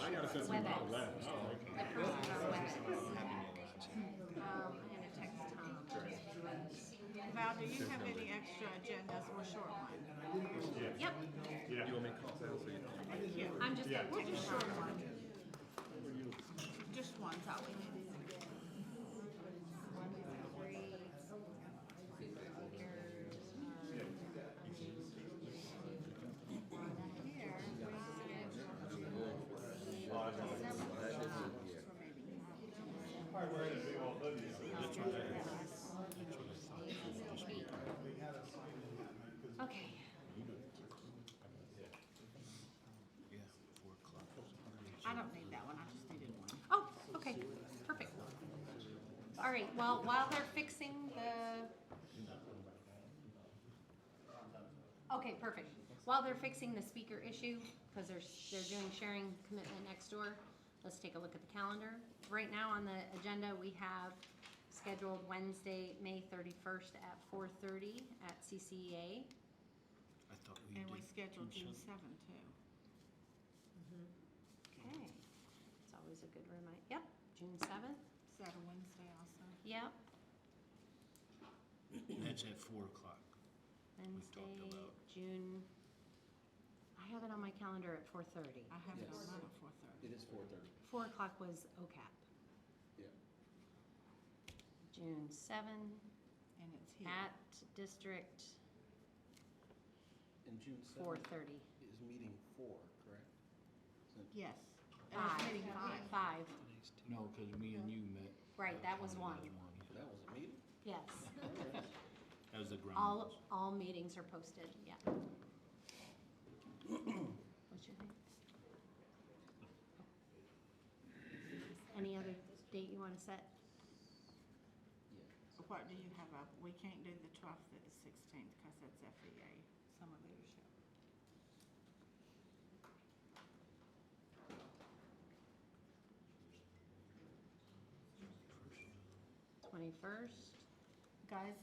I gotta send some about that. The person's on WebEx. I'm gonna text Tom. Val, do you have any extra agendas or short ones? Yep, Yeah. You want me to call Sal so you know? Thank you. I'm just gonna What's a text short Tom. one? Just one's all we need. 1 through 3. Supercomputers Here, Probably wearing a big old hoodie. Okay. Yeah, 4 o'clock. I don't need that one, I just needed one. Oh, okay, perfect. All right, well, while they're fixing the... Okay, perfect. While they're fixing the speaker issue, because they're doing sharing commitment next door, let's take a look at the calendar. Right now on the agenda, we have scheduled Wednesday, May 31st at 4:30 at CCEA. I thought we And did. we scheduled June 7 too. Okay, it's always a good reminder. Yep, June 7th. Is that a Wednesday also? Yep, That's at 4 o'clock. Wednesday, about. June. I have it on my calendar at 4:30. I have it Yes. on mine at 4:30. It is 4:30. 4 o'clock was OCAP. Yeah. June 7 And it's here. at District And June 7th 4:30. is meeting 4, correct? Isn't it? Yes. And it's 5. meeting 5. 5. No, because me and you met. Right, that was one. That was a meeting? Yes. That was the ground. All meetings are posted, yeah. What's your name? Any other date you want to set? Yeah. What do you have up? We can't do the 12th or the 16th because that's FEA, summer leadership. First. 21st? Guys,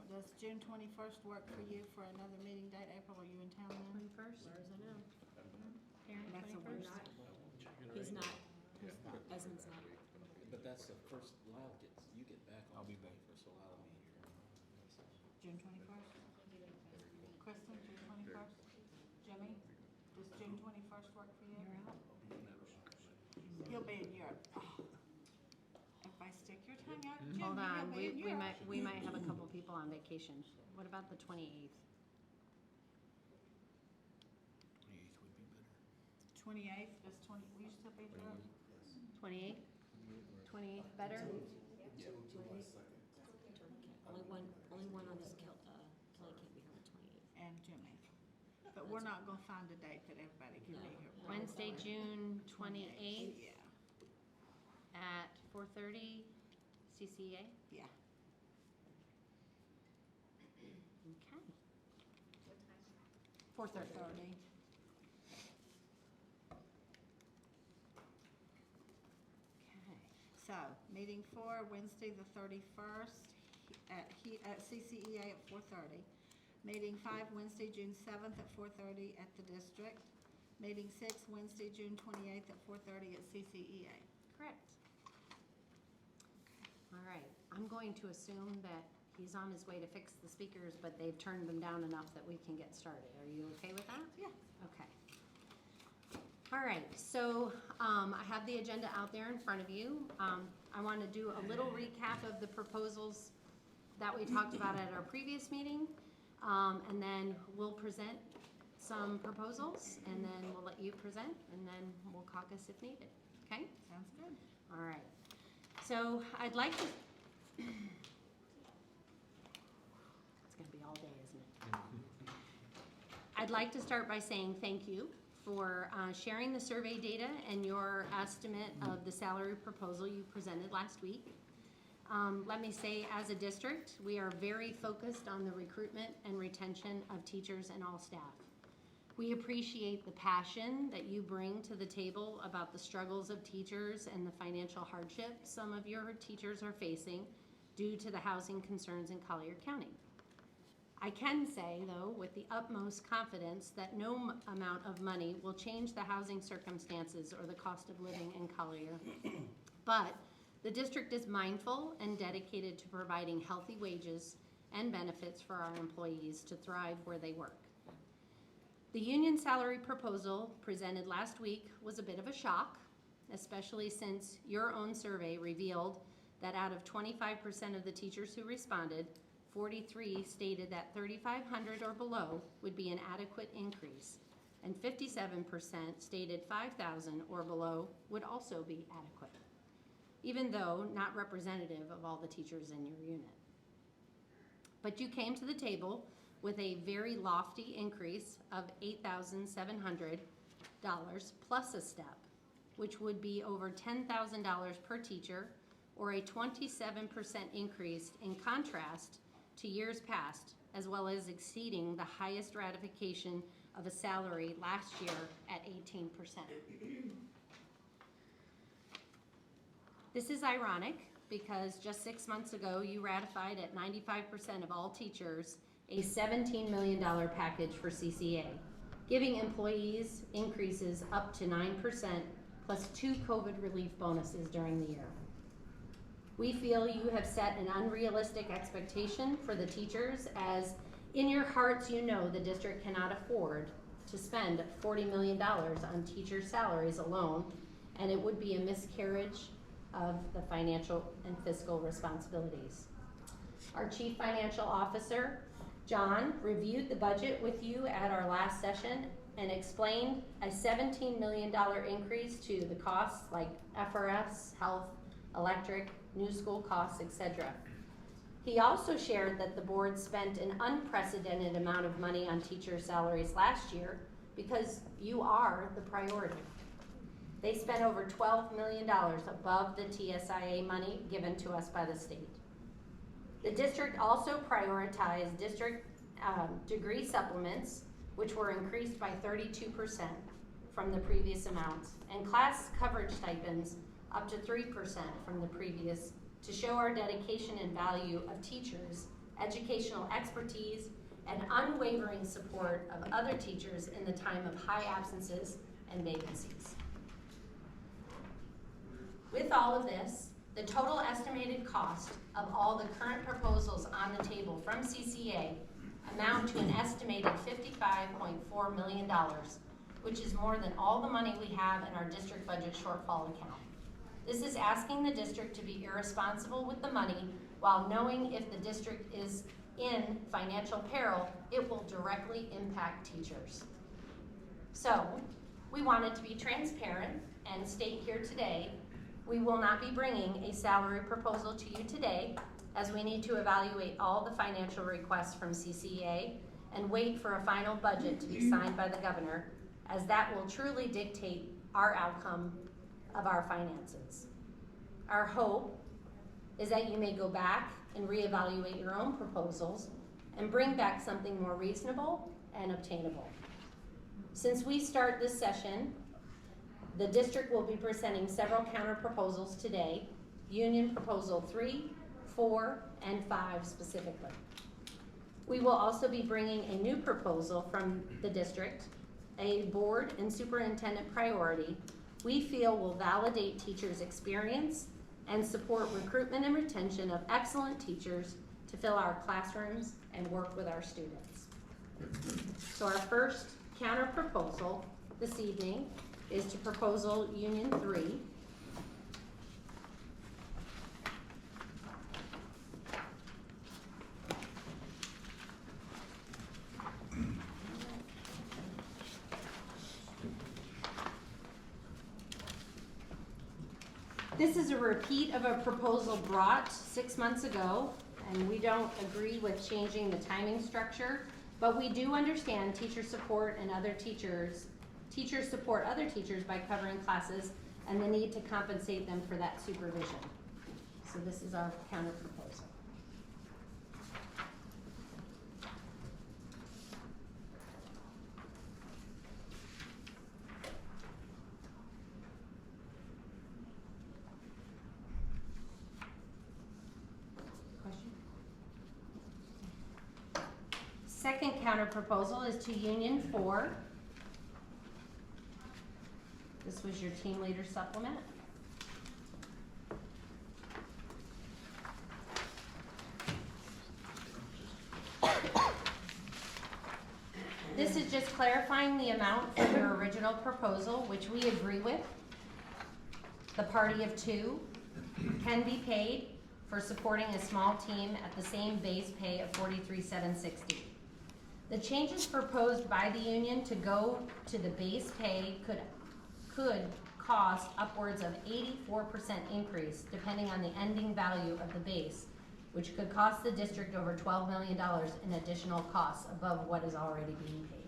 does June 21st work for you for another meeting date? April, are you in town then? 21st? As far as I know. Karen, That's a 21st? He's not. Esmond's not. But that's the first Lyle gets, you get back on. I'll be back. First so Lyle will be here. June 21st? Kristen, June 21st? Jimmy, does June 21st work for you? You're out. He'll be in Europe. Oh. If I stick your tongue out, Jimmy, Hold on, he'll be in Europe. we might have a couple people on vacation. What about the 28th? 28th would be better. 28th, will you still be in Europe? 28th? 28th better? Only one on this Kelly can't be here on the 28th. And Jimmy. But we're not gonna find a date that everybody can be here. Wednesday, June 28th Yeah, at 4:30 CCEA? yeah. Okay. 4:30. Okay. So, meeting 4, Wednesday the 31st at CCEA at 4:30. Meeting 5, Wednesday, June 7th at 4:30 at the district. Meeting 6, Wednesday, June 28th at 4:30 at CCEA. Correct. All right, I'm going to assume that he's on his way to fix the speakers, but they've turned them down enough that we can get started. Are you okay with that? Yeah. Okay. All right, so I have the agenda out there in front of you. I want to do a little recap of the proposals that we talked about at our previous meeting. And then we'll present some proposals, and then we'll let you present, and then we'll caucus if needed. Okay? Sounds good. All right. So I'd like to, it's going to be all day, isn't it? I'd like to start by saying thank you for sharing the survey data and your estimate of the salary proposal you presented last week. Let me say, as a district, we are very focused on the recruitment and retention of teachers and all staff. We appreciate the passion that you bring to the table about the struggles of teachers and the financial hardship some of your teachers are facing due to the housing concerns in Collier County. I can say, though, with the utmost confidence, that no amount of money will change the housing circumstances or the cost of living in Collier. But the district is mindful and dedicated to providing healthy wages and benefits for our employees to thrive where they work. The union salary proposal presented last week was a bit of a shock, especially since your own survey revealed that out of 25% of the teachers who responded, 43 stated that 3,500 or below would be an adequate increase, and 57% stated 5,000 or below would also be adequate, even though not representative of all the teachers in your unit. But you came to the table with a very lofty increase of $8,700 plus a step, which would be over $10,000 per teacher, or a 27% increase in contrast to years past, as well as exceeding the highest ratification of a salary last year at 18%. This is ironic because just 6 months ago, you ratified at 95% of all teachers a $17 million package for CCA, giving employees increases up to 9% plus 2 COVID relief bonuses during the year. We feel you have set an unrealistic expectation for the teachers, as in your hearts you know the district cannot afford to spend $40 million on teacher salaries alone, and it would be a miscarriage of the financial and fiscal responsibilities. Our Chief Financial Officer, John, reviewed the budget with you at our last session and explained a $17 million increase to the costs like FRS, health, electric, new school costs, etc. He also shared that the board spent an unprecedented amount of money on teacher salaries last year because you are the priority. They spent over $12 million above the TSIA money given to us by the state. The district also prioritized district degree supplements, which were increased by 32% from the previous amounts, and class coverage stipends up to 3% from the previous, to show our dedication and value of teachers, educational expertise, and unwavering support of other teachers in the time of high absences and vacancies. With all of this, the total estimated cost of all the current proposals on the table from CCA amount to an estimated $55.4 million, which is more than all the money we have in our district budget shortfall account. This is asking the district to be irresponsible with the money while knowing if the district is in financial peril, it will directly impact teachers. So, we wanted to be transparent and state here today, we will not be bringing a salary proposal to you today, as we need to evaluate all the financial requests from CCEA and wait for a final budget to be signed by the governor, as that will truly dictate our outcome of our finances. Our hope is that you may go back and reevaluate your own proposals and bring back something more reasonable and obtainable. Since we start this session, the district will be presenting several counter proposals today, Union Proposal 3, 4, and 5 specifically. We will also be bringing a new proposal from the district, a board and superintendent priority we feel will validate teachers' experience and support recruitment and retention of excellent teachers to fill our classrooms and work with our students. So our first counter proposal this evening is to Proposal Union 3. This is a repeat of a proposal brought 6 months ago, and we don't agree with changing the timing structure, but we do understand teachers support other teachers by covering classes and the need to compensate them for that supervision. So this is our counter proposal. second counter proposal is to Union 4. This was your team leader supplement. This is just clarifying the amount from your original proposal, which we agree with. The party of 2 can be paid for supporting a small team at the same base pay of $43,760. The changes proposed by the union to go to the base pay could cost upwards of 84% increase depending on the ending value of the base, which could cost the district over $12 million in additional costs above what is already being paid.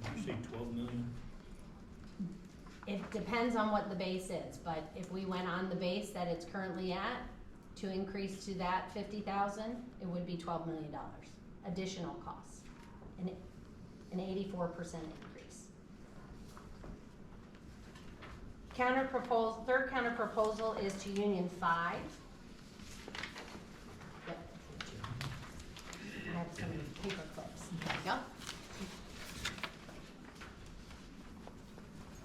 Did you say 12 million? It depends on what the base is, but if we went on the base that it's currently at, to increase to that 50,000, it would be $12 million, additional costs, an 84% increase. Third counter proposal is to Union 5. Yep. I have some paper clips. There you go.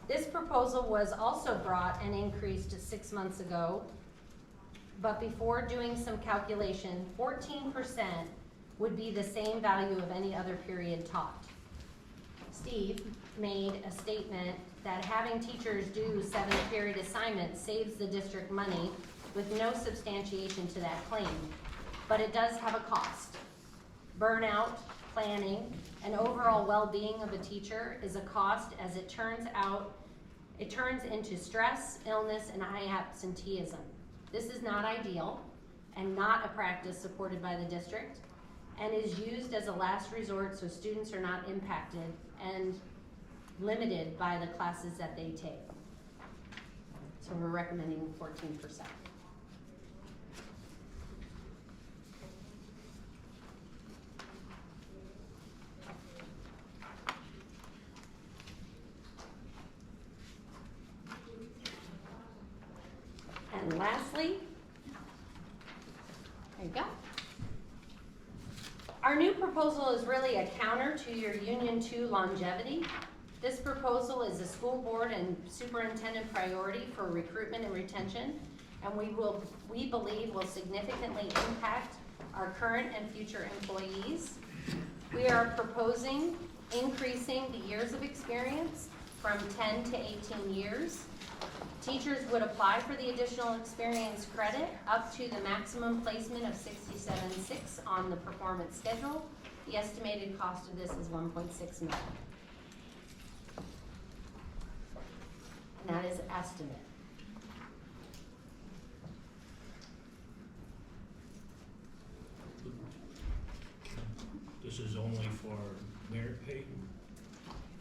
This proposal was also brought and increased 6 months ago, but before doing some calculation, 14% would be the same value of any other period taught. Steve made a statement that having teachers do 7th period assignments saves the district money with no substantiation to that claim, but it does have a cost. Burnout, planning, and overall well-being of a teacher is a cost as it turns into stress, illness, and high absenteeism. This is not ideal and not a practice supported by the district and is used as a last resort so students are not impacted and limited by the classes that they take. So we're recommending 14%. And lastly, there you go. Our new proposal is really a counter to your Union 2 longevity. This proposal is a school board and superintendent priority for recruitment and retention, and we believe will significantly impact our current and future employees. We are proposing increasing the years of experience from 10 to 18 years. Teachers would apply for the additional experience credit up to the maximum placement of 67.6 on the performance schedule. The estimated cost of this is $1.6 million. And that is estimate. This is only for merit pay?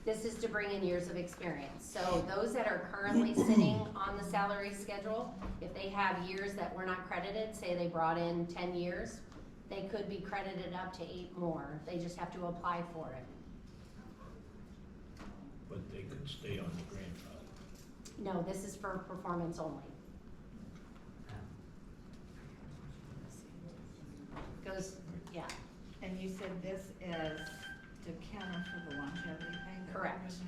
This is to bring in years of experience. So those that are currently sitting on the salary schedule, if they have years that were not credited, say they brought in 10 years, they could be credited up to 8 more. They just have to apply for it. But they could stay on the grandfather. No, this is for performance only. Goes, yeah, And you said this is to counter for the longevity pay that we Correct. presented?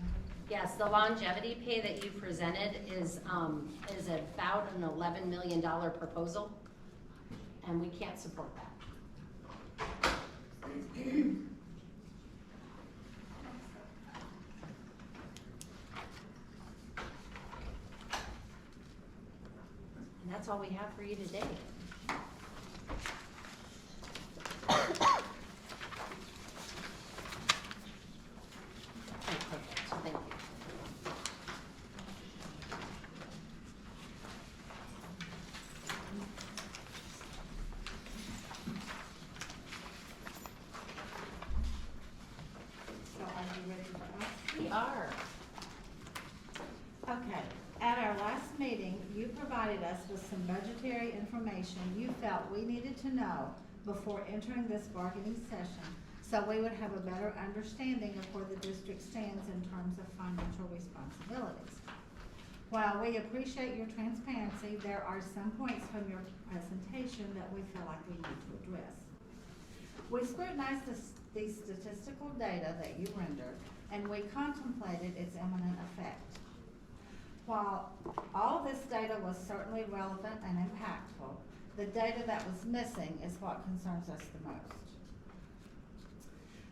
yes, the longevity pay that you presented is about an $11 million proposal, and we can't support that. And that's all we have for you today. Perfect, thank you. So are you ready for us? We are. Okay, at our last meeting, you provided us with some budgetary information you felt we needed to know before entering this bargaining session so we would have a better understanding of where the district stands in terms of financial responsibilities. While we appreciate your transparency, there are some points from your presentation that we feel like we need to address. We scrutinized the statistical data that you rendered, and we contemplated its imminent effect. While all this data was certainly relevant and impactful, the data that was missing is what concerns us the most.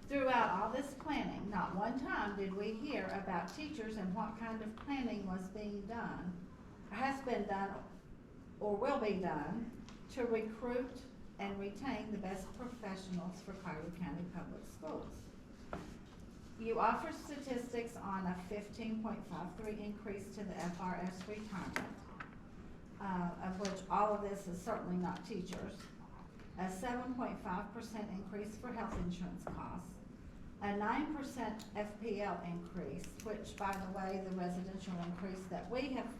Throughout all this planning, not one time did we hear about teachers and what kind of planning was being done, has been done, or will be done to recruit and retain the best professionals for Cuyahoga County Public Schools. You offer statistics on a 15.53 increase to the FRS retirement, of which all of this is certainly not teachers, a 7.5% increase for health insurance costs, a 9% FPL increase, which, by the way, the residential increase that we have,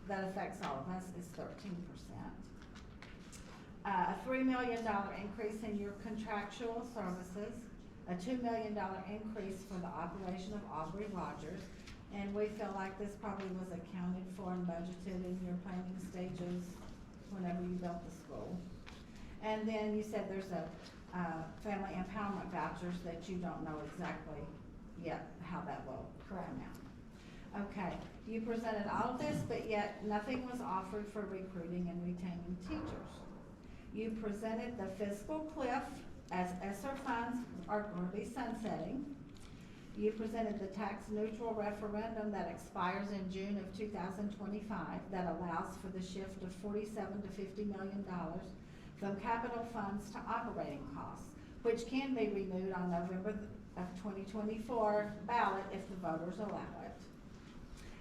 that affects all of us, is 13%. A $3 million increase in your contractual services, a $2 million increase for the operation of Aubrey Rogers, and we feel like this probably was accounted for and budgeted in your planning stages whenever you built the school. And then you said there's a family empowerment vouchers that you don't know exactly yet how that will come out. Okay, you presented all of this, but yet nothing was offered for recruiting and retaining teachers. You presented the fiscal cliff as ESSER funds are going to be sunsetting. You presented the tax neutral referendum that expires in June of 2025 that allows for the shift of $47 to $50 million from capital funds to operating costs, which can be renewed on November of 2024 ballot if the voters allow it.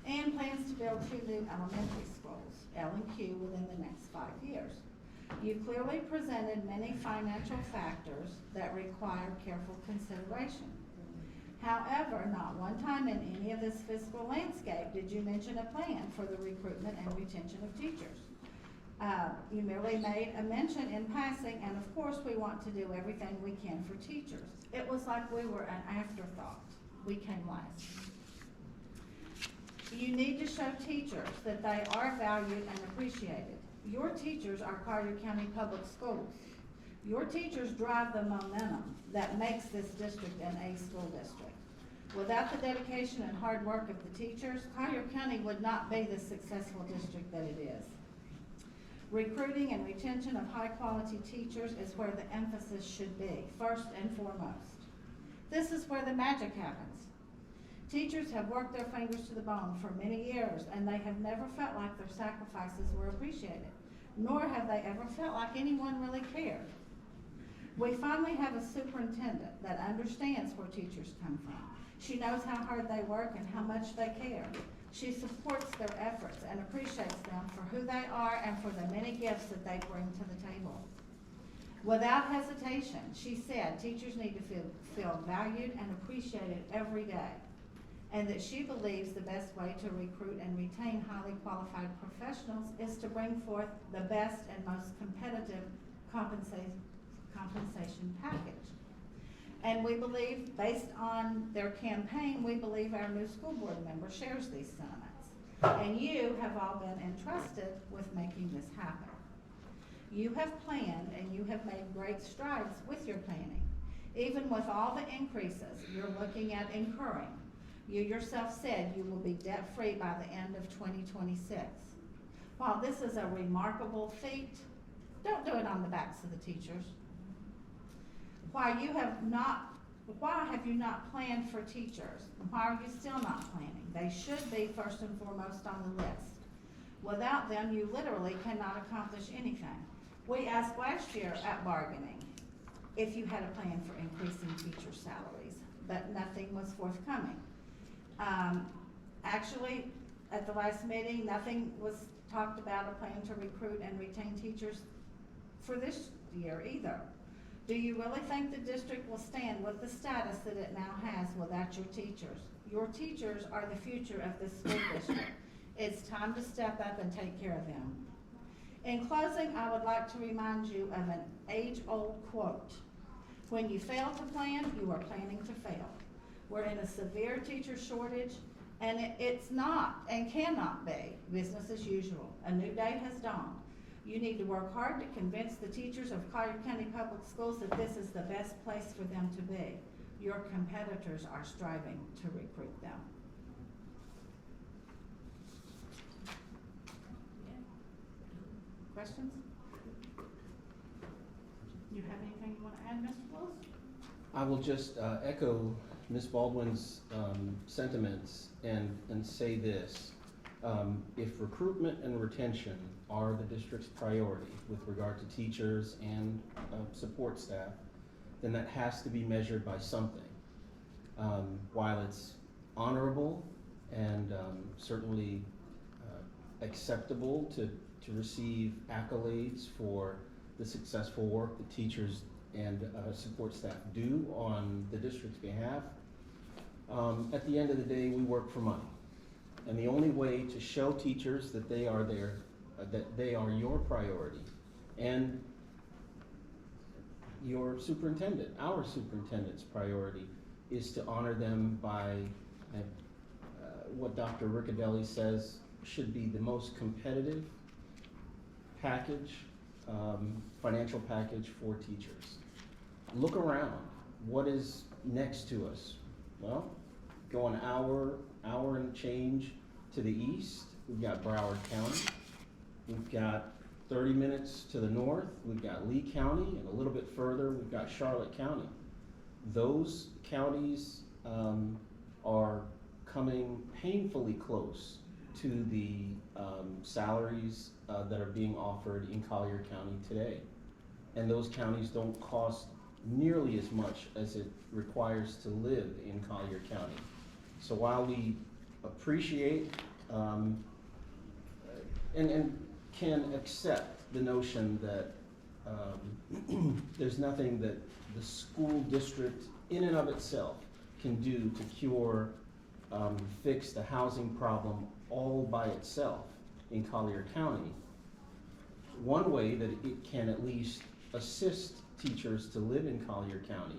And plans to build 2 new elementary schools, L and Q, within the next 5 years. You clearly presented many financial factors that require careful consideration. However, not one time in any of this fiscal landscape did you mention a plan for the recruitment and retention of teachers. You merely made a mention in passing, and of course we want to do everything we can for teachers. It was like we were an afterthought. We came last. You need to show teachers that they are valued and appreciated. Your teachers are Cuyahoga County Public Schools. Your teachers drive the momentum that makes this district an A school district. Without the dedication and hard work of the teachers, Cuyahoga County would not be the successful district that it is. Recruiting and retention of high-quality teachers is where the emphasis should be, first and foremost. This is where the magic happens. Teachers have worked their fingers to the bone for many years, and they have never felt like their sacrifices were appreciated, nor have they ever felt like anyone really cared. We finally have a superintendent that understands where teachers come from. She knows how hard they work and how much they care. She supports their efforts and appreciates them for who they are and for the many gifts that they bring to the table. Without hesitation, she said teachers need to feel valued and appreciated every day, and that she believes the best way to recruit and retain highly qualified professionals is to bring forth the best and most competitive compensation package. And we believe, based on their campaign, we believe our new school board member shares these sentiments. And you have all been entrusted with making this happen. You have planned and you have made great strides with your planning. Even with all the increases you're looking at incurring, you yourself said you will be debt-free by the end of 2026. While this is a remarkable feat, don't do it on the backs of the teachers. Why have you not planned for teachers? Why are you still not planning? They should be first and foremost on the list. Without them, you literally cannot accomplish anything. We asked last year at bargaining if you had a plan for increasing teacher salaries, but nothing was forthcoming. Actually, at the last meeting, nothing was talked about a plan to recruit and retain teachers for this year either. Do you really think the district will stand with the status that it now has without your teachers? Your teachers are the future of this school district. It's time to step up and take care of them. In closing, I would like to remind you of an age-old quote. When you fail to plan, you are planning to fail. We're in a severe teacher shortage, and it's not and cannot be business as usual. A new day has dawned. You need to work hard to convince the teachers of Collier County Public Schools that this is the best place for them to be. Your competitors are striving to recruit them. Questions? You have anything you want to add, Mr. Willis? I will just echo Ms. Baldwin's sentiments and say this. If recruitment and retention are the district's priority with regard to teachers and support staff, then that has to be measured by something. While it's honorable and certainly acceptable to receive accolades for the successful work that teachers and support staff do on the district's behalf, at the end of the day, we work for money. And the only way to show teachers that they are that they are your priority, and your superintendent, our superintendent's priority, is to honor them by what Dr. Riccadelli says should be the most competitive package, financial package for teachers. Look around. What is next to us? Well, go an hour and change to the east. We've got Broward County. We've got 30 minutes to the north. We've got Lee County, and a little bit further, we've got Charlotte County. Those counties are coming painfully close to the salaries that are being offered in Collier County today. And those counties don't cost nearly as much as it requires to live in Collier County. So while we appreciate and can accept the notion that there's nothing that the school district in and of itself can do to cure, fix the housing problem all by itself in Collier County, one way that it can at least assist teachers to live in Collier County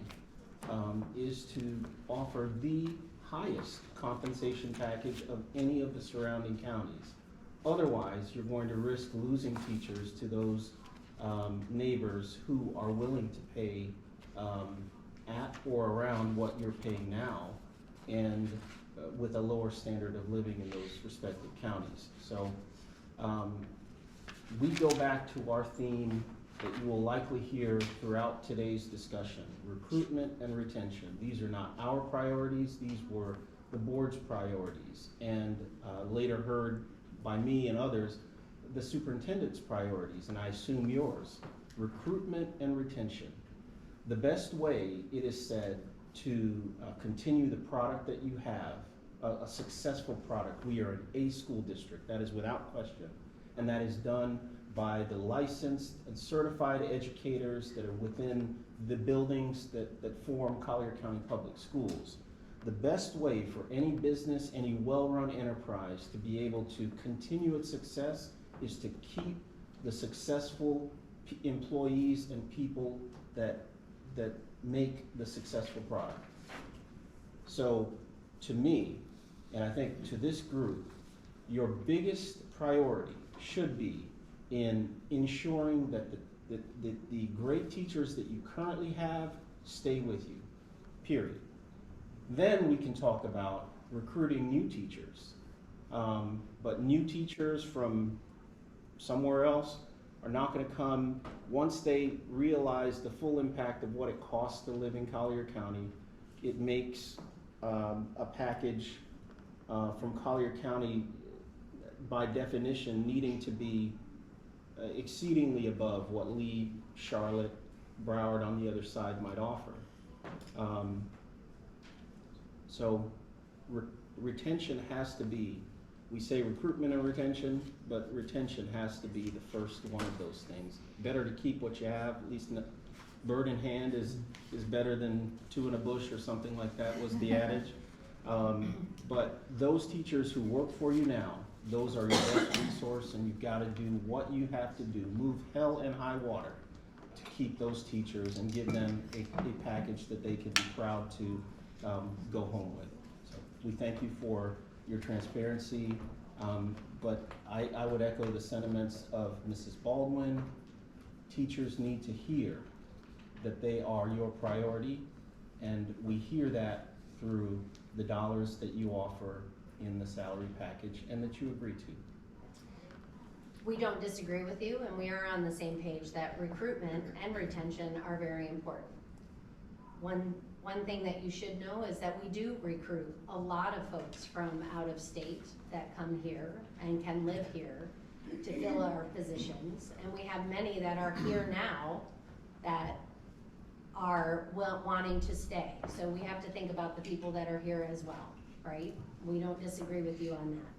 is to offer the highest compensation package of any of the surrounding counties. Otherwise, you're going to risk losing teachers to those neighbors who are willing to pay at or around what you're paying now, and with a lower standard of living in those respective counties. So we go back to our theme that you will likely hear throughout today's discussion: recruitment and retention. These are not our priorities, these were the board's priorities, and later heard by me and others, the superintendent's priorities, and I assume yours. Recruitment and retention. The best way, it is said, to continue the product that you have, a successful product. We are an A school district, that is without question, and that is done by the licensed and certified educators that are within the buildings that form Collier County Public Schools. The best way for any business, any well-run enterprise to be able to continue its success is to keep the successful employees and people that make the successful product. So to me, and I think to this group, your biggest priority should be in ensuring that the great teachers that you currently have stay with you, period. Then we can talk about recruiting new teachers. But new teachers from somewhere else are not going to come once they realize the full impact of what it costs to live in Collier County. It makes a package from Collier County, by definition, needing to be exceedingly above what Lee, Charlotte, Broward on the other side might offer. So retention has to be, we say recruitment and retention, but retention has to be the first one of those things. Better to keep what you have, at least bird in hand is better than two in a bush or something like that was the adage. But those teachers who work for you now, those are your best resource, and you've got to do what you have to do. Move hell and high water to keep those teachers and give them a package that they can be proud to go home with. So we thank you for your transparency, but I would echo the sentiments of Mrs. Baldwin. Teachers need to hear that they are your priority, and we hear that through the dollars that you offer in the salary package and that you agree to. We don't disagree with you, and we are on the same page that recruitment and retention are very important. One thing that you should know is that we do recruit a lot of folks from out of state that come here and can live here to fill our positions, and we have many that are here now that are wanting to stay. So we have to think about the people that are here as well, right? We don't disagree with you on that.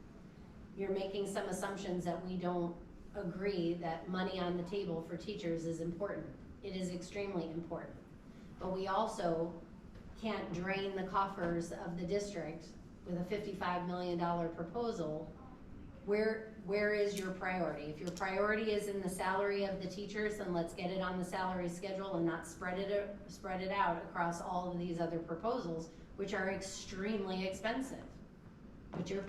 You're making some assumptions that we don't agree that money on the table for teachers is important. It is extremely important. But we also can't drain the coffers of the district with a $55 million proposal. Where is your priority? If your priority is in the salary of the teachers, then let's get it on the salary schedule and not spread it out across all of these other proposals, which are extremely expensive. But you're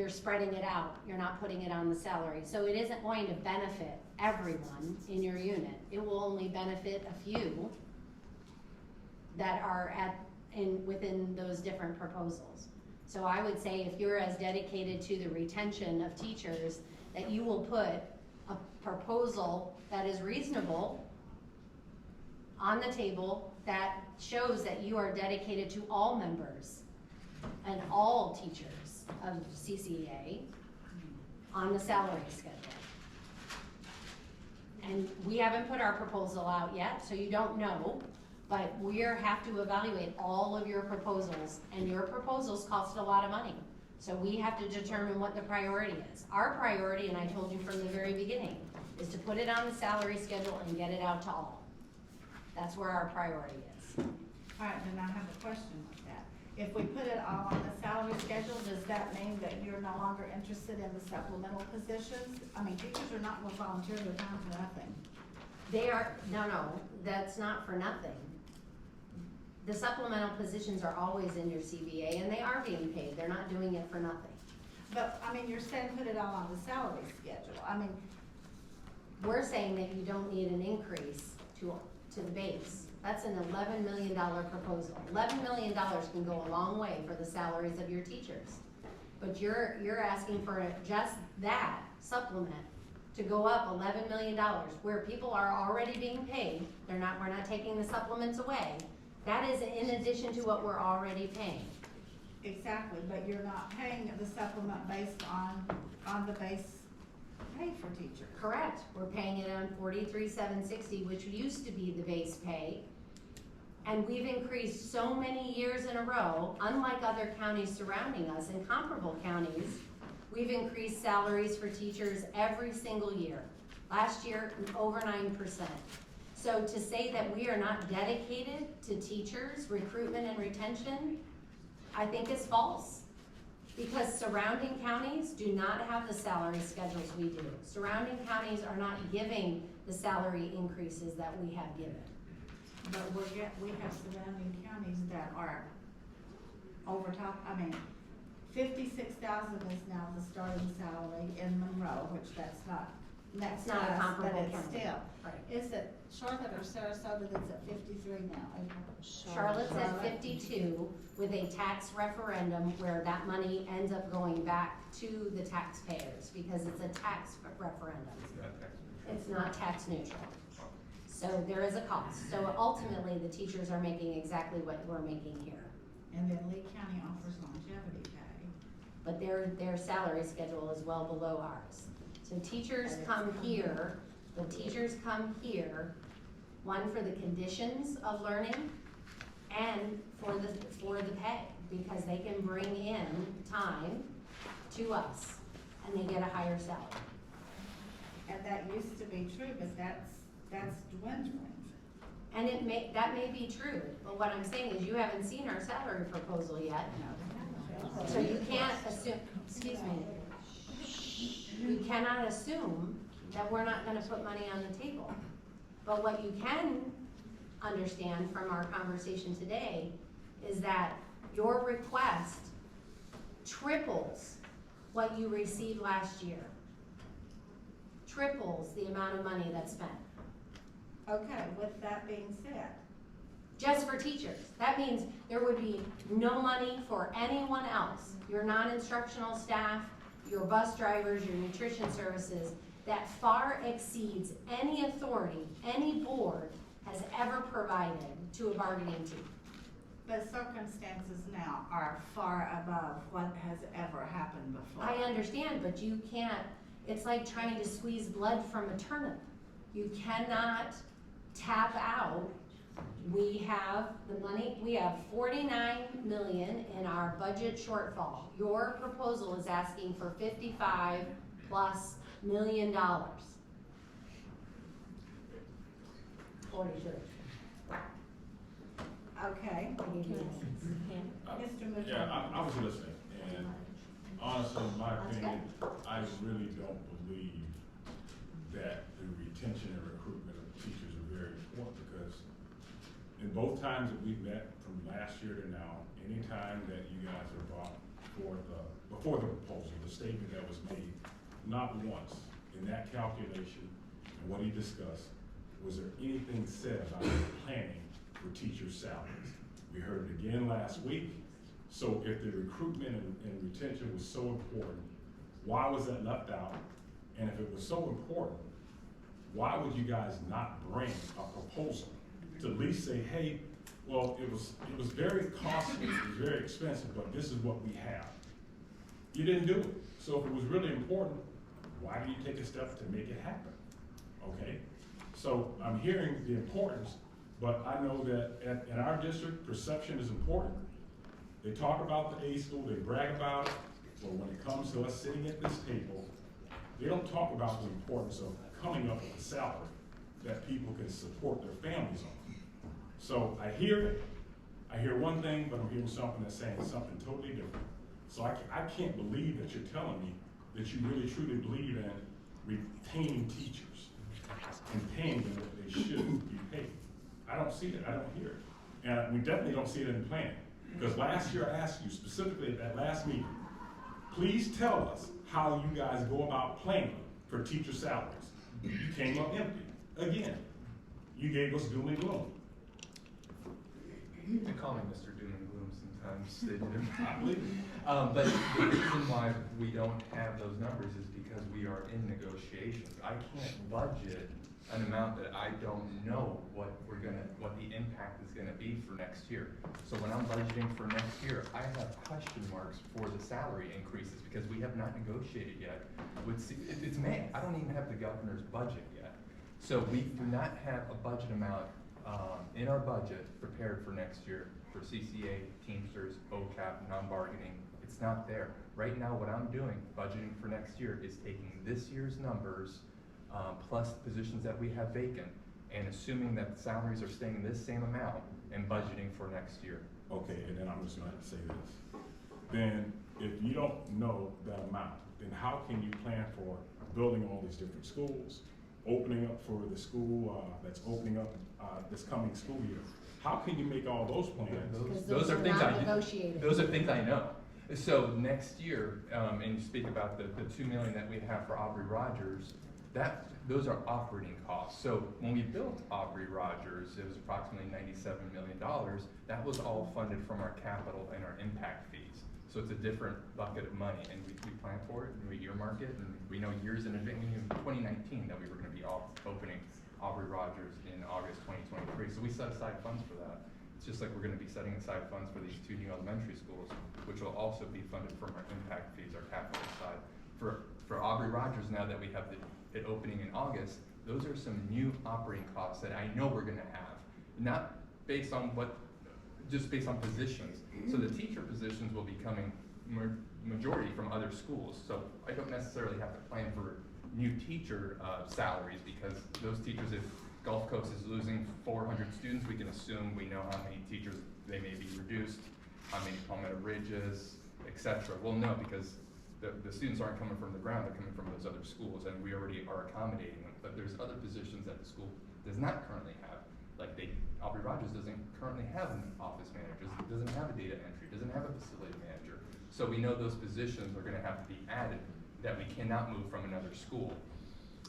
spreading it out. You're not putting it on the salary. So it isn't going to benefit everyone in your unit. It will only benefit a few that are within those different proposals. So I would say if you're as dedicated to the retention of teachers, that you will put a proposal that is reasonable on the table that shows that you are dedicated to all members and all teachers of CCEA on the salary schedule. And we haven't put our proposal out yet, so you don't know, but we have to evaluate all of your proposals, and your proposals cost a lot of money. So we have to determine what the priority is. Our priority, and I told you from the very beginning, is to put it on the salary schedule and get it out to all. That's where our priority is. All right, then I have a question with that. If we put it all on the salary schedule, does that mean that you're no longer interested in the supplemental positions? I mean, teachers are not gonna volunteer their time for nothing. No, that's not for nothing. The supplemental positions are always in your CBA, and they are being paid. They're not doing it for nothing. But, I mean, you're saying put it all on the salary schedule. I mean, We're saying that you don't need an increase to the base. That's an $11 million proposal. $11 million can go a long way for the salaries of your teachers. But you're asking for just that supplement to go up $11 million, where people are already being paid. We're not taking the supplements away. That is in addition to what we're already paying. exactly, but you're not paying the supplement based on the base pay for teachers. Correct. We're paying it on $43,760, which used to be the base pay. And we've increased so many years in a row, unlike other counties surrounding us, in comparable counties, we've increased salaries for teachers every single year. Last year, over 9%. So to say that we are not dedicated to teachers, recruitment and retention, I think is false. Because surrounding counties do not have the salary schedules we do. Surrounding counties are not giving the salary increases that we have given. But we have surrounding counties that are over top, I mean, $56,000 is now the starting salary in Monroe, which that's not next to Not a us, but comparable it's county. still. Right. Is it Charlotte or Sarasota that's at 53 now? Charlotte's at Charlotte. 52 with a tax referendum where that money ends up going back to the taxpayers because it's a tax referendum. It's not tax neutral. So there is a cost. So ultimately, the teachers are making exactly what we're making here. And then Lee County offers longevity pay. But their salary schedule is well below ours. So teachers come here, one, for the conditions of learning and for the pay, because they can bring in time to us and they get a higher salary. And that used to be true, but that's dwindling. And that may be true, but what I'm saying is you haven't seen our salary proposal yet. So you can't assume, excuse me, you cannot assume that we're not gonna put money on the table. But what you can understand from our conversation today is that your request triples what you received last year. Triples the amount of money that's spent, Okay, with that being said, just for teachers. That means there would be no money for anyone else, your non-instructional staff, your bus drivers, your nutrition services, that far exceeds any authority any board has ever provided to a bargaining team. the circumstances now are far above what has ever happened before. I understand, but you can't, it's like trying to squeeze blood from a turnip. You cannot tap out. We have the money, we have 49 million in our budget shortfall. Your proposal is asking for 55+ million dollars. 42. Okay, I gave you this. Mr. Mitchell. Yeah, I was listening, and honestly, in my That's opinion, I really don't believe that the retention and recruitment of teachers are very important, because in both times that we've met from last year to now, anytime that you guys have brought forth, before the proposal, the statement that was made, not once in that calculation and what he discussed, was there anything said about planning for teachers' salaries. We heard it again last week. So if the recruitment and retention was so important, why was that left out? And if it was so important, why would you guys not bring a proposal to at least say, hey, well, it was very costly, it was very expensive, but this is what we have. You didn't do it. So if it was really important, why did you take a step to make it happen? Okay? So I'm hearing the importance, but I know that in our district, perception is important. They talk about the A school, they brag about it, but when it comes to us sitting at this table, they don't talk about the importance of coming up with a salary that people can support their families on. So I hear one thing, but I'm hearing something that's saying something totally different. So I can't believe that you're telling me that you really truly believe in retaining teachers and paying them what they should be paid. I don't see it, I don't hear it. And we definitely don't see it in planning. Because last year I asked you specifically at that last meeting, please tell us how you guys go about planning for teacher salaries. You came up empty, again. You gave us doom and gloom. They call me Mr. Doom and Gloom sometimes. They do. I believe it. But the reason why we don't have those numbers is because we are in negotiations. I can't budget an amount that I don't know what the impact is gonna be for next year. So when I'm budgeting for next year, I have question marks for the salary increases because we have not negotiated yet. It's May. I don't even have the governor's budget yet. So we do not have a budget amount in our budget prepared for next year for CCA, Teamsters, OCAP, non-bargaining. It's not there. Right now, what I'm doing, budgeting for next year, is taking this year's numbers plus positions that we have vacant and assuming that the salaries are staying this same amount and budgeting for next year. Okay, and then I'm just gonna have to say this. Then, if you don't know that amount, then how can you plan for building all these different schools, opening up for the school that's opening up this coming school year? How can you make all those plans? Because Those are things not I negotiated. Those are things I know. So next year, and you speak about the $2 million that we have for Aubrey Rogers, those are operating costs. So when we built Aubrey Rogers, it was approximately $97 million. That was all funded from our capital and our impact fees. So it's a different bucket of money, and we plan for it, and we earmark it, and we know years in advance, we knew in 2019 that we were gonna be opening Aubrey Rogers in August 2023. So we set aside funds for that. It's just like we're gonna be setting aside funds for these 2 new elementary schools, which will also be funded from our impact fees, our capital side. For Aubrey Rogers, now that we have it opening in August, those are some new operating costs that I know we're gonna have. Not based on just based on positions. So the teacher positions will be coming majority from other schools. So I don't necessarily have to plan for new teacher salaries because those teachers, if Gulf Coast is losing 400 students, we can assume we know how many teachers they may be reduced, how many Palmetto Ridges, etc. We'll know because the students aren't coming from the ground, they're coming from those other schools, and we already are accommodating them. But there's other positions that the school does not currently have. Like Aubrey Rogers doesn't currently have an office manager, doesn't have a data entry, doesn't have a facility manager. So we know those positions are gonna have to be added, that we cannot move from another school.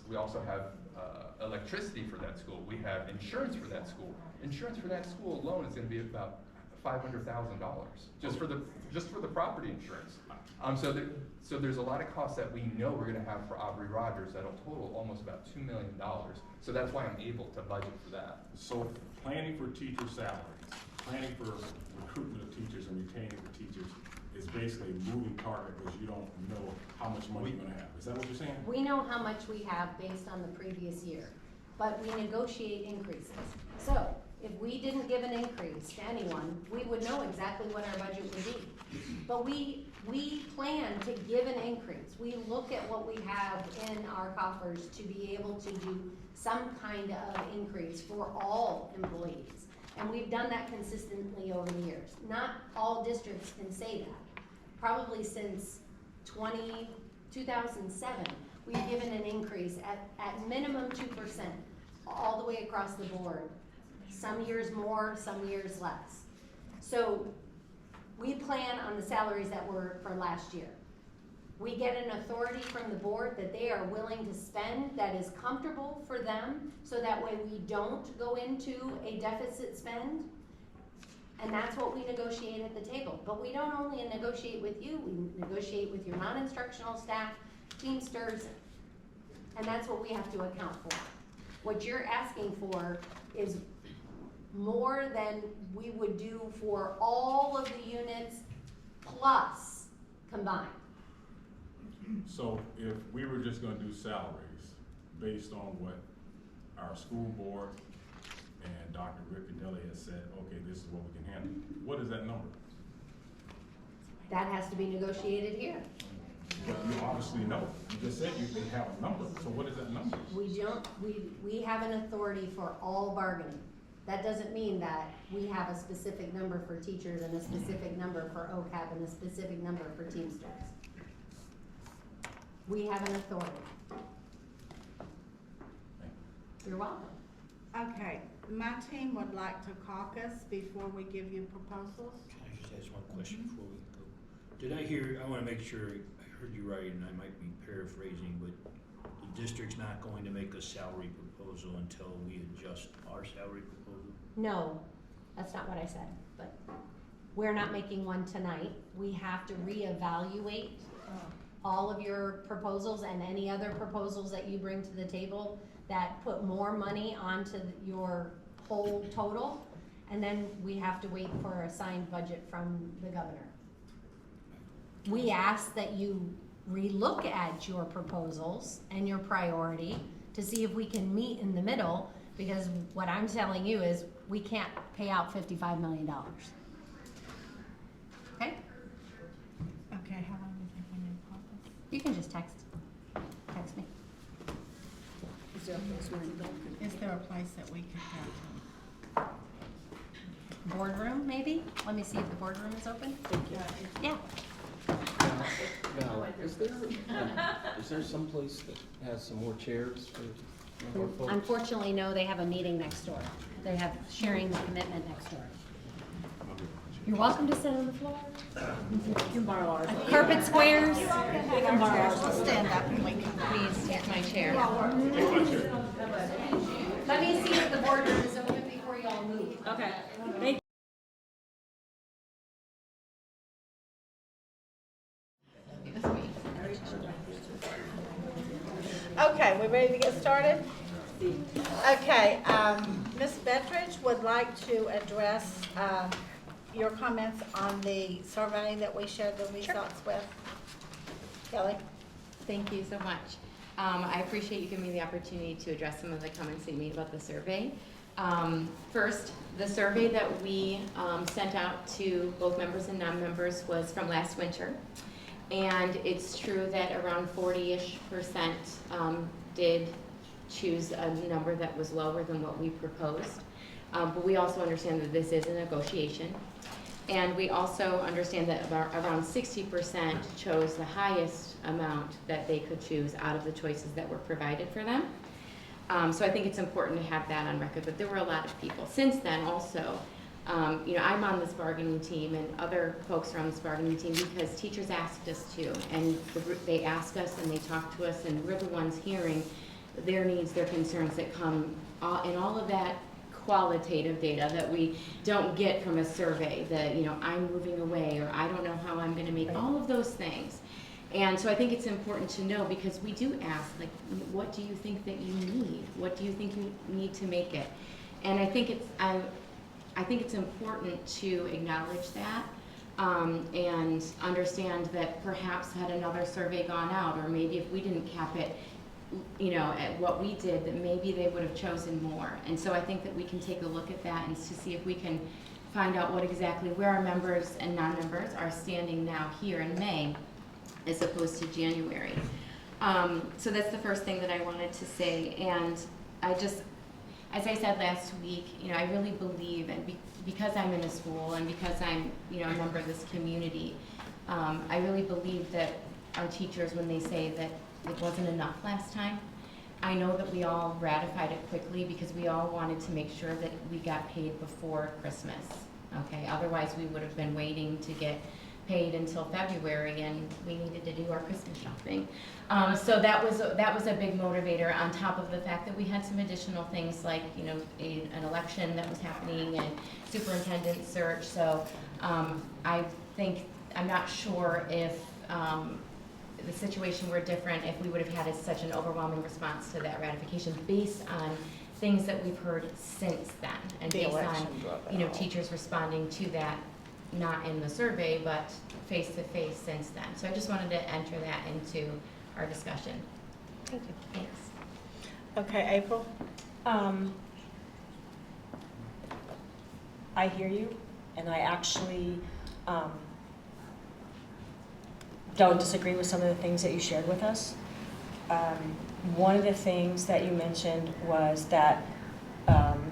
We also have electricity for that school. We have insurance for that school. Insurance for that school alone is gonna be about $500,000, just for the property insurance. So there's a lot of costs that we know we're gonna have for Aubrey Rogers that'll total almost about $2 million. So that's why I'm able to budget for that. So planning for teacher salaries, planning for recruitment of teachers and retaining the teachers is basically a moving target because you don't know how much money you're gonna have. Is that what you're saying? We know how much we have based on the previous year, but we negotiate increases. So if we didn't give an increase to anyone, we would know exactly what our budget would be. But we plan to give an increase. We look at what we have in our coffers to be able to do some kind of increase for all employees. And we've done that consistently over the years. Not all districts can say that. Probably since 2007, we've given an increase at minimum 2%, all the way across the board. Some years more, some years less. So we plan on the salaries that were for last year. We get an authority from the board that they are willing to spend that is comfortable for them, so that way we don't go into a deficit spend. And that's what we negotiate at the table. But we don't only negotiate with you, we negotiate with your non-instructional staff, Teamsters, and that's what we have to account for. What you're asking for is more than we would do for all of the units plus combined. So if we were just gonna do salaries based on what our school board and Dr. Riccadelli has said, okay, this is what we can handle, what is that number? That has to be negotiated here. Well, you obviously know, you just said you can have a number, so what is that number? We have an authority for all bargaining. That doesn't mean that we have a specific number for teachers and a specific number for OCAP and a specific number for Teamsters. We have an authority. You're welcome. Okay, my team would like to caucus before we give you proposals. Can I just ask one question before we go? Did I hear, I wanna make sure I heard you right, and I might be paraphrasing, but the district's not going to make a salary proposal until we adjust our salary proposal? No, that's not what I said, but we're not making one tonight. We have to reevaluate all of your proposals and any other proposals that you bring to the table that put more money onto your whole total, and then we have to wait for a signed budget from the governor. We ask that you relook at your proposals and your priority to see if we can meet in the middle, because what I'm telling you is we can't pay out $55 million. Okay? Okay, how long do you think we need caucus? You can just text me. Is there a place where you go? Is there a place that we could go to? Boardroom, maybe? Let me see if the boardroom is open. Yeah. Now, is there some place that has some more chairs for more folks? Unfortunately, no, they have a meeting next door. They have sharing the commitment next door. You're welcome to sit on the floor. You can borrow ours. Carpet squares. You can borrow ours. We'll stand up and we can. Please take my chair. Let me see if the boardroom is open before you all move. Okay. Thank Okay, we ready to get started? Okay, Ms. Bettridge would like to address your comments on the survey that we shared the results with. Kelly? Thank you so much. I appreciate you giving me the opportunity to address some of the comments that you made about the survey. First, the survey that we sent out to both members and non-members was from last winter. And it's true that around 40-ish% did choose a number that was lower than what we proposed. But we also understand that this is a negotiation. And we also understand that around 60% chose the highest amount that they could choose out of the choices that were provided for them. So I think it's important to have that on record, but there were a lot of people. Since then also, I'm on this bargaining team and other folks are on this bargaining team because teachers asked us to. And they ask us and they talk to us and we're the ones hearing their needs, their concerns that come in all of that qualitative data that we don't get from a survey, that, I'm moving away or I don't know how I'm gonna make all of those things. And so I think it's important to know because we do ask, like, what do you think that you need? What do you think you need to make it? And I think it's important to acknowledge that and understand that perhaps had another survey gone out, or maybe if we didn't cap it, at what we did, that maybe they would have chosen more. And so I think that we can take a look at that and to see if we can find out where our members and non-members are standing now here in May as opposed to January. So that's the first thing that I wanted to say. And as I said last week, I really believe, and because I'm in a school and because I'm, a member of this community, I really believe that our teachers, when they say that it wasn't enough last time, I know that we all ratified it quickly because we all wanted to make sure that we got paid before Christmas, okay? Otherwise, we would have been waiting to get paid until February, and we needed to do our Christmas shopping. So that was a big motivator, on top of the fact that we had some additional things like, an election that was happening and superintendent search. So I'm not sure if the situation were different, if we would have had such an overwhelming response to that ratification based on things that we've heard since then, and based on, teachers responding to that, not in the survey, but face-to-face since then. So I just wanted to enter that into our discussion. Thank you. Thanks. Okay, April. I hear you, and I actually don't disagree with some of the things that you shared with us. One of the things that you mentioned was that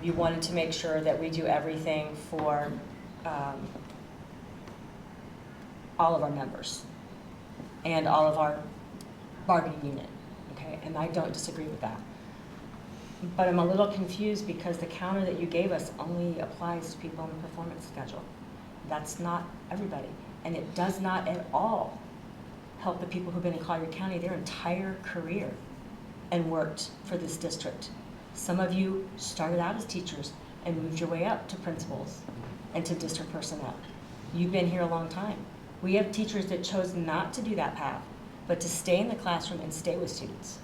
you wanted to make sure that we do everything for all of our members and all of our bargaining unit, okay? And I don't disagree with that. But I'm a little confused because the counter that you gave us only applies to people on the performance schedule. That's not everybody. And it does not at all help the people who've been in Collier County their entire career and worked for this district. Some of you started out as teachers and moved your way up to principals and to district personnel. You've been here a long time. We have teachers that chose not to do that path, but to stay in the classroom and stay with students.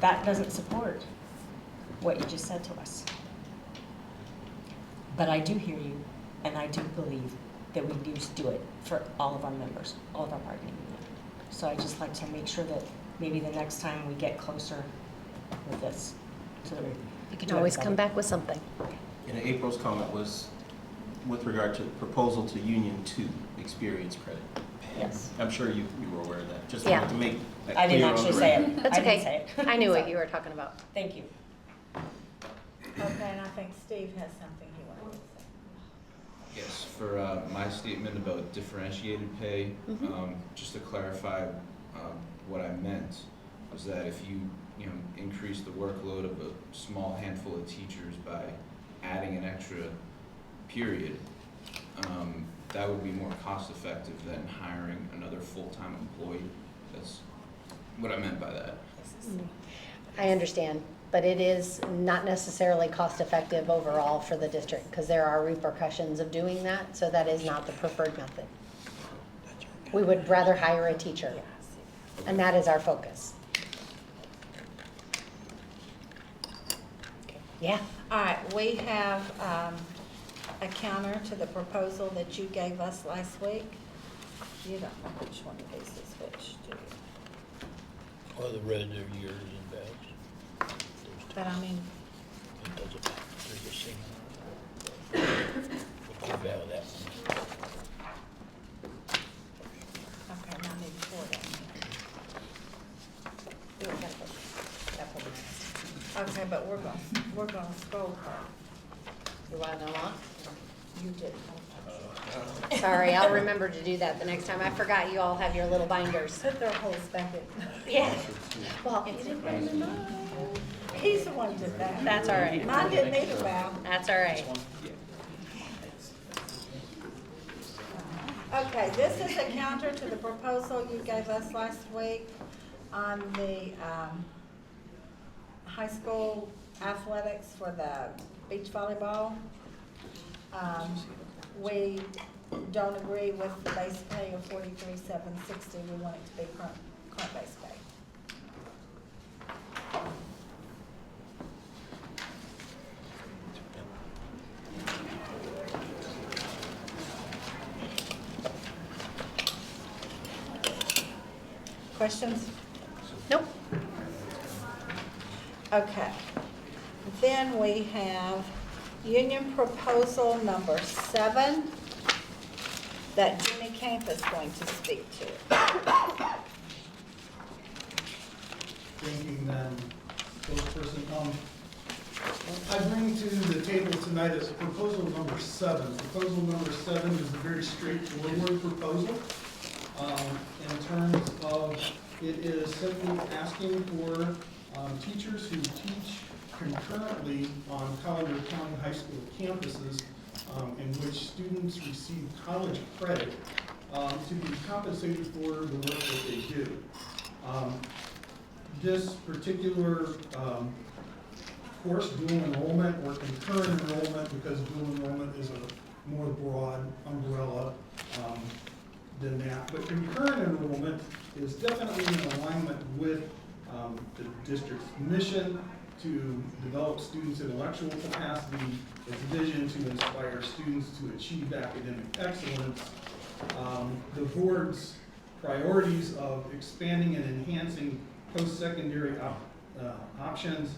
That doesn't support what you just said to us. But I do hear you, and I do believe that we need to do it for all of our members, all of our bargaining unit. So I just like to make sure that maybe the next time we get closer with this, so that we You can always come back with something. And April's comment was with regard to the proposal to Union 2 experience credit. Yes. I'm sure you were aware of that. Just Yeah. wanted to make that I didn't clear on actually the say record. it. That's I didn't okay. say it. I knew what So, you were talking about. Thank you. Okay, and I think Steve has something he wanted to say. Yes, for my statement about differentiated pay, just to clarify, what I meant was that if you increase the workload of a small handful of teachers by adding an extra period, that would be more cost effective than hiring another full-time employee. That's what I meant by that. I understand, but it is not necessarily cost-effective overall for the district, because there are repercussions of doing that, so that is not the preferred method. We would rather hire a teacher, and that is our focus. Yeah, All right, we have a counter to the proposal that you gave us last week. You don't know which one of these is which, do you? Well, the red are yours and badge. But I mean, It doesn't matter, they're the same. We'll give out that one. okay, now I need four down here. Okay, but we're gonna scroll her. You want to know what? You didn't. Sorry, I'll remember to do that the next time. I forgot you all have your little binders. Put their whole back in. Yeah. Well, you didn't bring them up. He's the one who did that. That's all right. Mine didn't either, Val. That's all right. Okay, this is a counter to the proposal you gave us last week on the high school athletics for the beach volleyball. We don't agree with the base pay of $43,760. We want it to be current base pay. Questions? Nope. Okay. Then we have union proposal number 7 that Jimmy Camp is going to speak to. Thank you, Madam Spokesperson. I bring to the table tonight is proposal number 7. Proposal number 7 is a very straightforward proposal. In terms of, it is simply asking for teachers who teach concurrently on Collier County High School campuses in which students receive college credit to be compensated for the work that they do. This particular course, dual enrollment or concurrent enrollment, because dual enrollment is a more broad umbrella than that. But concurrent enrollment is definitely in alignment with the district's mission to develop students' intellectual capacity, its vision to inspire students to achieve academic excellence, the board's priorities of expanding and enhancing post-secondary options,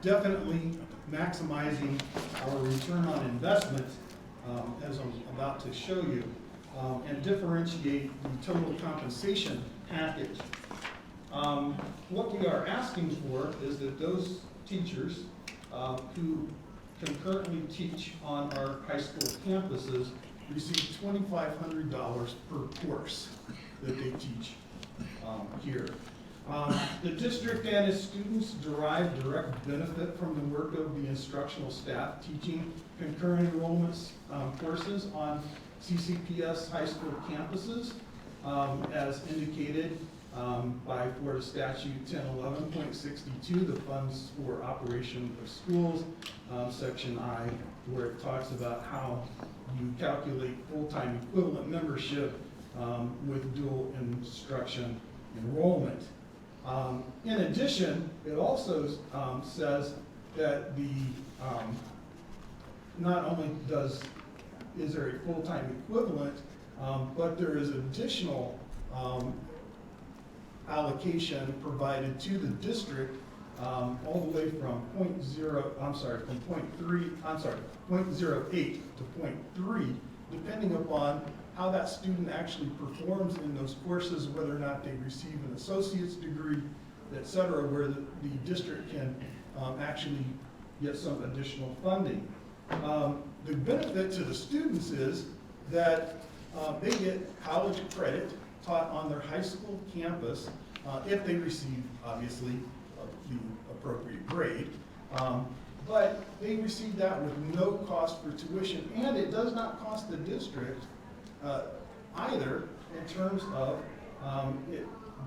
definitely maximizing our return on investment, as I'm about to show you, and differentiate the total compensation package. What we are asking for is that those teachers who concurrently teach on our high school campuses receive $2,500 per course that they teach here. The district and its students derive direct benefit from the work of the instructional staff teaching concurrent enrollments courses on CCPS high school campuses, as indicated by Florida Statute 1011.62, the funds for operation of schools, section I, where it talks about how you calculate full-time equivalent membership with dual instruction enrollment. In addition, it also says that not only is there a full-time equivalent, but there is additional allocation provided to the district all the way from 0.08 to 0.3, depending upon how that student actually performs in those courses, whether or not they receive an associate's degree, et cetera, where the district can actually get some additional funding. The benefit to the students is that they get college credit taught on their high school campus if they receive, obviously, the appropriate grade. But they receive that with no cost for tuition, and it does not cost the district either in terms of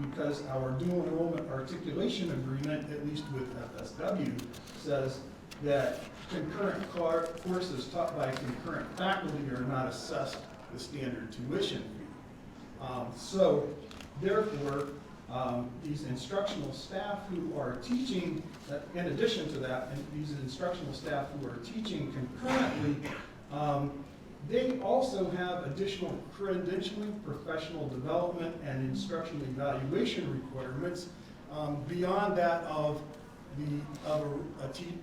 because our dual enrollment articulation agreement, at least with FSW, says that concurrent courses taught by concurrent faculty are not assessed the standard tuition fee. So therefore, these instructional staff who are teaching, in addition to that, and these instructional staff who are teaching concurrently, they also have additional credentialing, professional development, and instructional evaluation requirements beyond that of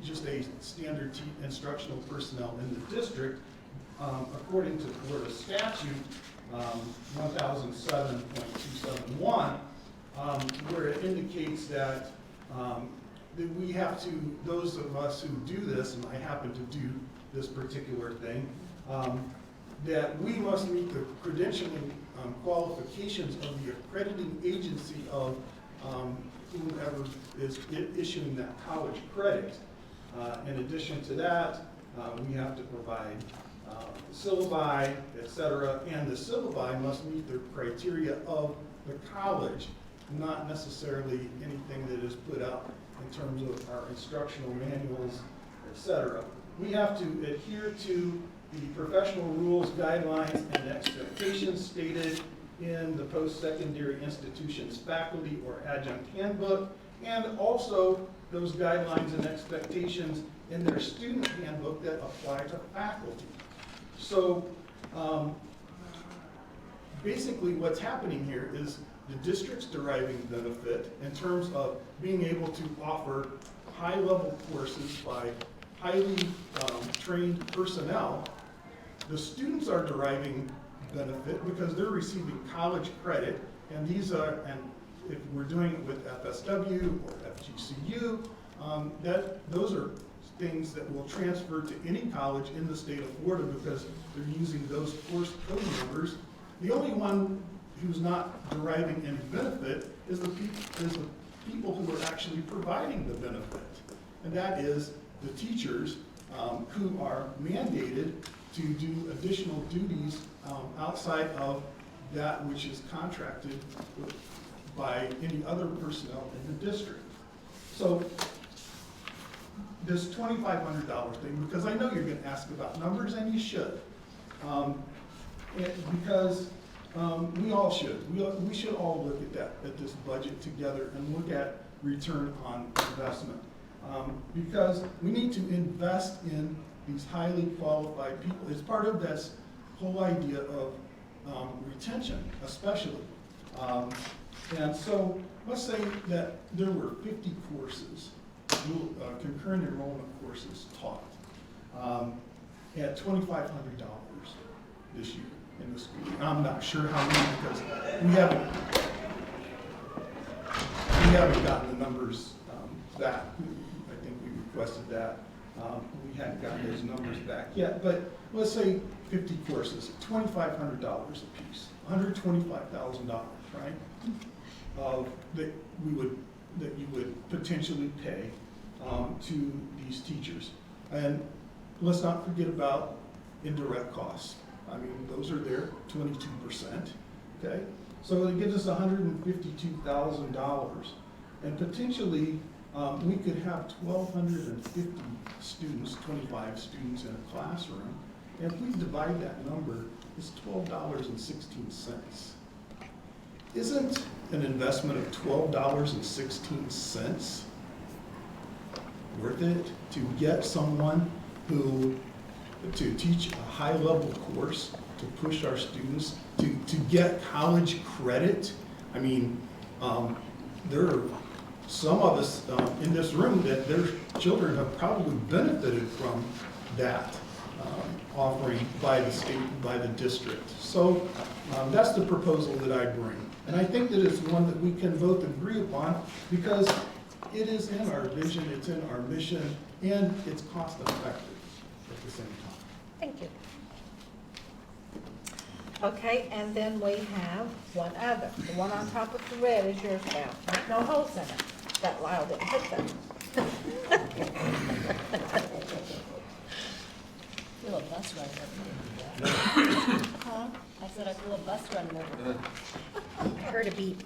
just a standard instructional personnel in the district, according to Florida Statute 1007.271, where it indicates that we have to, those of us who do this, and I happen to do this particular thing, that we must meet the credentialing qualifications of the accrediting agency of whoever is issuing that college credit. In addition to that, we have to provide syllabi, et cetera, and the syllabi must meet the criteria of the college, not necessarily anything that is put out in terms of our instructional manuals, et cetera. We have to adhere to the professional rules, guidelines, and expectations stated in the post-secondary institutions faculty or adjunct handbook, and also those guidelines and expectations in their student handbook that apply to faculty. So basically what's happening here is the district's deriving benefit in terms of being able to offer high-level courses by highly trained personnel. The students are deriving benefit because they're receiving college credit, and these are, and if we're doing it with FSW or FGCU, those are things that will transfer to any college in the state of Florida because they're using those course code numbers. The only one who's not deriving any benefit is the people who are actually providing the benefit, and that is the teachers who are mandated to do additional duties outside of that which is contracted by any other personnel in the district. So this $2,500 thing, because I know you're going to ask about numbers, and you should, because we all should. We should all look at this budget together and look at return on investment, because we need to invest in these highly qualified people. It's part of this whole idea of retention, especially. And so let's say that there were 50 courses, concurrent enrollment courses taught at $2,500 this year in the school. I'm not sure how many because we haven't gotten the numbers back. I think we requested that. We hadn't gotten those numbers back yet, but let's say 50 courses, $2,500 a piece, $125,000, right? That you would potentially pay to these teachers. And let's not forget about indirect costs. I mean, those are there, 22%, okay? So it gives us $152,000. And potentially, we could have 1,250 students, 25 students in a classroom. And if we divide that number, it's $12.16. Isn't an investment of $12.16 worth it to get someone to teach a high-level course, to push our students, to get college credit? I mean, there are some of us in this room that their children have probably benefited from that offering by the state, by the district. So that's the proposal that I bring. And I think that it's one that we can both agree upon because it is in our vision, it's in our mission, and it's cost effective at the same time. Thank you. Okay, and then we have one other. The one on top of the red is yours now. There's no holes in it. That loud didn't hit that. Feel a bus running over Huh? I said I feel a bus running over I heard a beep.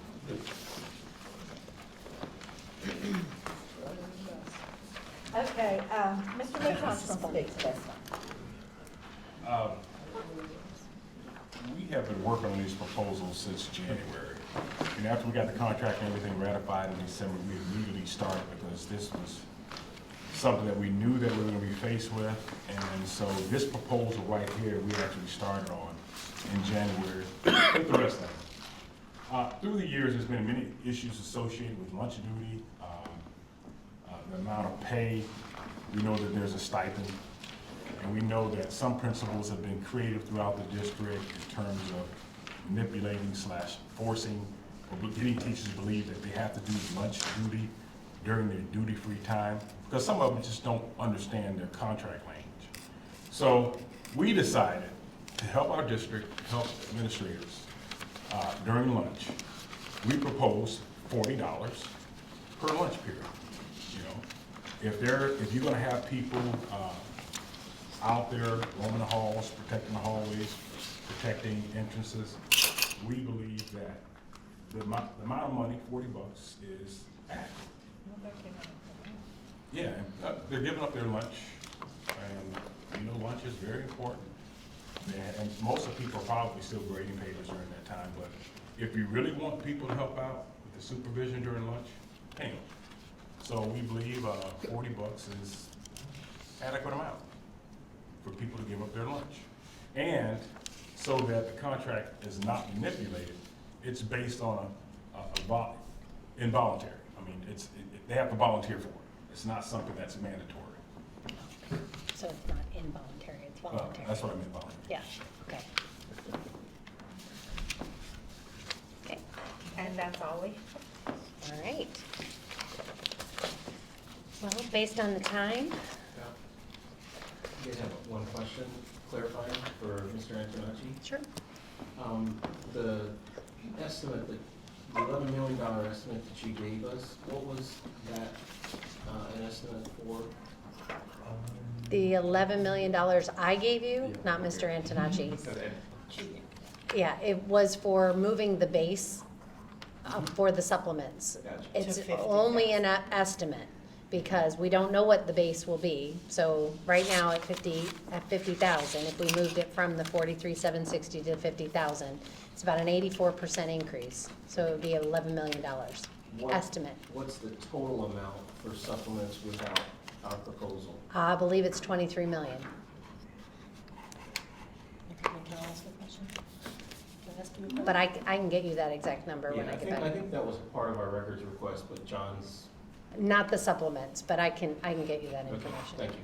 Okay, Mr. Mitchell wants to speak to this one. We have been working on these proposals since January. And after we got the contract and everything ratified in December, we immediately started because this was something that we knew that we were going to be faced with. And so this proposal right here, we actually started on in January with the rest of it. Through the years, there's been many issues associated with lunch duty, the amount of pay. We know that there's a stipend. And we know that some principals have been creative throughout the district in terms of manipulating / forcing or getting teachers to believe that they have to do lunch duty during their duty-free time, because some of them just don't understand their contract language. So we decided to help our district, help administrators, during lunch, we propose $40 per lunch period, you know? If you're gonna have people, out there roaming the halls, protecting the hallways, protecting entrances, we believe that the amount of money, $40, is adequate. Yeah, and, they're giving up their lunch, and, you know, lunch is very important. And most of the people are probably still grading papers during that time, but if you really want people to help out with the supervision during lunch, pay them. So we believe, $40 is adequate amount for people to give up their lunch. And so that the contract is not manipulated, it's based on involuntary. I mean, they have to volunteer for it. It's not something that's mandatory. So it's not involuntary, it's voluntary. That's what I meant voluntary. Yeah, okay. Okay, And that's all we all right. Well, based on the time, You guys have one question clarifying for Mr. Antonacci? sure. The estimate, the $11 million estimate that you gave us, what was that an estimate for? The $11 million I gave you, not Mr. Antonacci's. Yeah, it was for moving the base for the supplements. Gotcha. It's To 50,000. only an estimate, because we don't know what the base will be. So right now at 50,000, if we moved it from the 43,760 to 50,000, it's about an 84% increase. So it would be $11 million What- estimate. What's the total amount for supplements without our proposal? I believe it's 23 million. Can I ask a question? Can I ask you a question? But I can get you that exact number when Yeah, I get I back. think that was part of our records request, but John's. Not the supplements, but I can get you that Okay, information. thank you.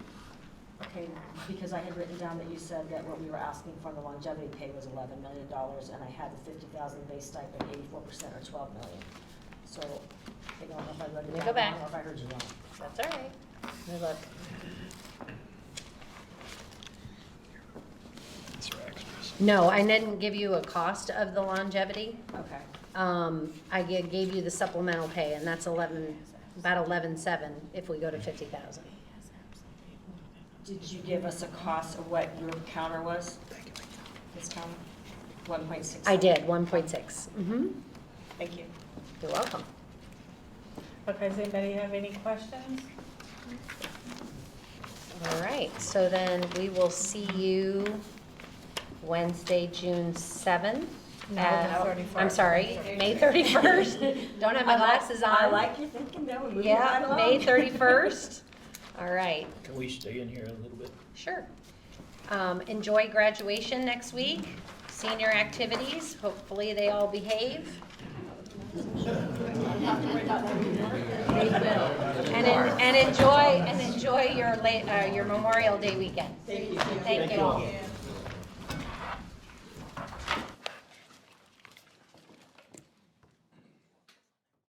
Okay, because I had written down that you said that what we were asking for the longevity pay was $11 million, and I had the 50,000 base stipend, 84% or 12 million. So I don't know if I wrote Let me it go down back. wrong or if I heard you wrong. That's all right. Let me look. No, I didn't give you a cost of the longevity. Okay. I gave you the supplemental pay, and that's about 11.7 if we go to 50,000. Did you give us a cost of what your counter was? This counter? 1.6? I did, 1.6. Mm-hmm. Thank you. You're welcome. Okay, does anybody have any questions? All right, so then we will see you Wednesday, June 7th. No, at- the 31st. I'm sorry, May 31st. Don't have my glasses on. I like your thinking though. Moving right Yeah, along. May 31st. All right, Can we stay in here a little bit? sure. Enjoy graduation next week, senior activities. Hopefully they all behave. They will. And enjoy your Memorial Day weekend. Thank you. Thank you all.